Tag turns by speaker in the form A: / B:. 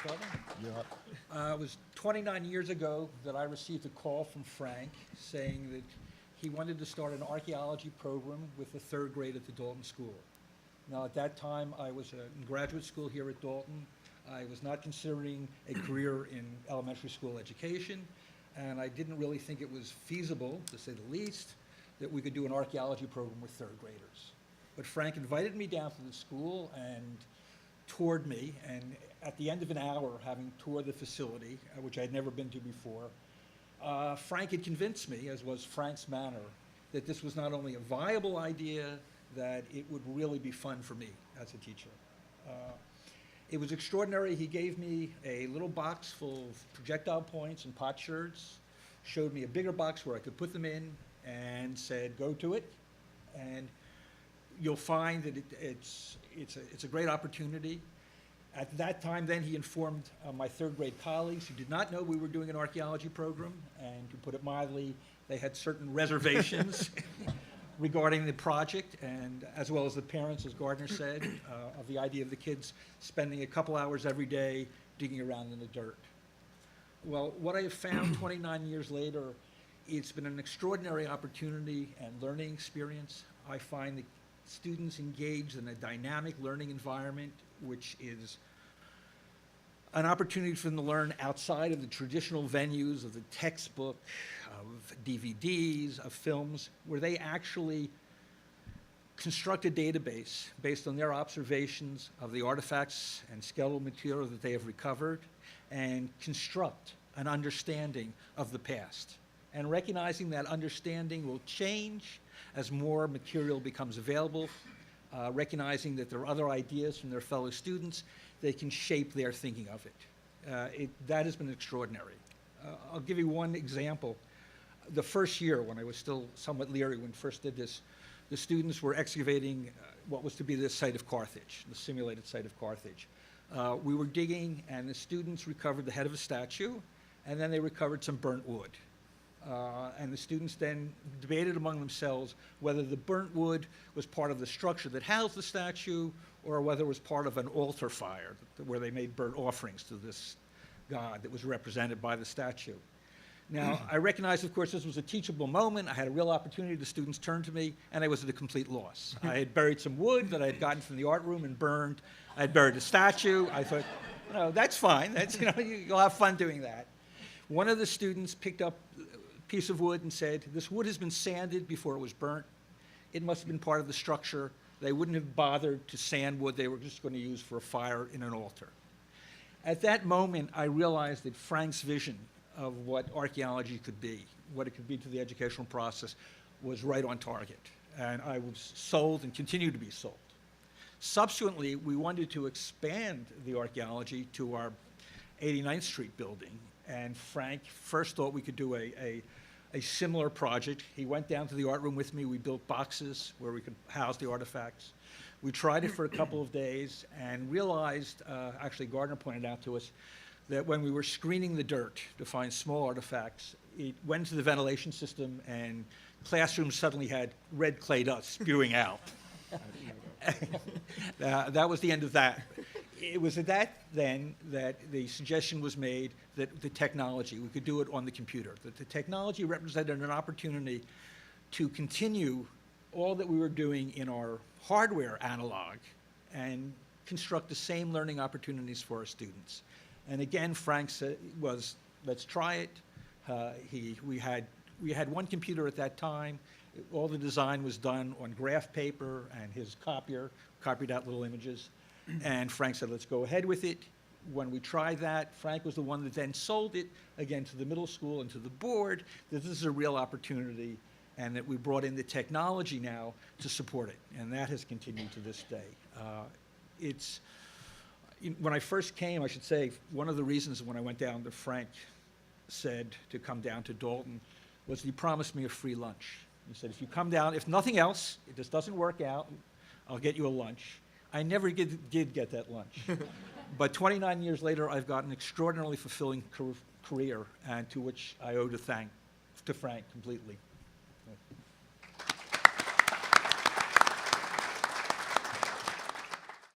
A: starting?
B: Yeah.
A: It was 29 years ago that I received a call from Frank saying that he wanted to start an archaeology program with the third grade at the Dalton School. Now, at that time, I was in graduate school here at Dalton. I was not considering a career in elementary school education, and I didn't really think it was feasible, to say the least, that we could do an archaeology program with third graders. But Frank invited me down to the school and toured me, and at the end of an hour, having toured the facility, which I had never been to before, Frank had convinced me, as was Frank's manner, that this was not only a viable idea, that it would really be fun for me as a teacher. It was extraordinary. He gave me a little box full of projectile points and potsherds, showed me a bigger box where I could put them in, and said, go to it. And you'll find that it's a great opportunity. At that time, then, he informed my third grade colleagues who did not know we were doing an archaeology program, and to put it mildly, they had certain reservations regarding the project, and as well as the parents, as Gardner said, of the idea of the kids spending a couple hours every day digging around in the dirt. Well, what I have found 29 years later, it's been an extraordinary opportunity and learning experience. I find that students engaged in a dynamic learning environment, which is an opportunity for them to learn outside of the traditional venues of the textbook, of DVDs, of films, where they actually construct a database based on their observations of the artifacts and skeletal material that they have recovered, and construct an understanding of the past. And recognizing that understanding will change as more material becomes available, recognizing that there are other ideas from their fellow students, they can shape their thinking of it. That has been extraordinary. I'll give you one example. The first year, when I was still somewhat leery when we first did this, the students were excavating what was to be the site of Carthage, the simulated site of Carthage. We were digging, and the students recovered the head of a statue, and then they recovered some burnt wood. And the students then debated among themselves whether the burnt wood was part of the structure that housed the statue, or whether it was part of an altar fire where they made burnt offerings to this god that was represented by the statue. Now, I recognized, of course, this was a teachable moment. I had a real opportunity. The students turned to me, and I was at a complete loss. I had buried some wood that I had gotten from the art room and burned. I had buried a statue. I thought, that's fine. That's, you'll have fun doing that. One of the students picked up a piece of wood and said, this wood has been sanded before it was burnt. It must have been part of the structure. They wouldn't have bothered to sand wood. They were just going to use for a fire in an altar. At that moment, I realized that Frank's vision of what archaeology could be, what it could be to the educational process, was right on target. And I was sold and continue to be sold. Subsequently, we wanted to expand the archaeology to our 89th Street building. And Frank first thought we could do a similar project. He went down to the art room with me. We built boxes where we could house the artifacts. We tried it for a couple of days and realized, actually Gardner pointed out to us, that when we were screening the dirt to find small artifacts, it went to the ventilation system and classrooms suddenly had red clay dust spewing out. That was the end of that. It was at that then that the suggestion was made that the technology, we could do it on the computer, that the technology represented an opportunity to continue all that we were doing in our hardware analog and construct the same learning opportunities for our students. And again, Frank said, let's try it. We had one computer at that time. All the design was done on graph paper, and his copier copied out little images. And Frank said, let's go ahead with it. When we tried that, Frank was the one that then sold it, again, to the middle school and to the board, that this is a real opportunity, and that we brought in the technology now to support it. And that has continued to this day. When I first came, I should say, one of the reasons when I went down that Frank said to come down to Dalton was he promised me a free lunch. He said, if you come down, if nothing else, if this doesn't work out, I'll get you a lunch. I never did get that lunch. But 29 years later, I've got an extraordinarily fulfilling career, and to which I owe to Frank completely.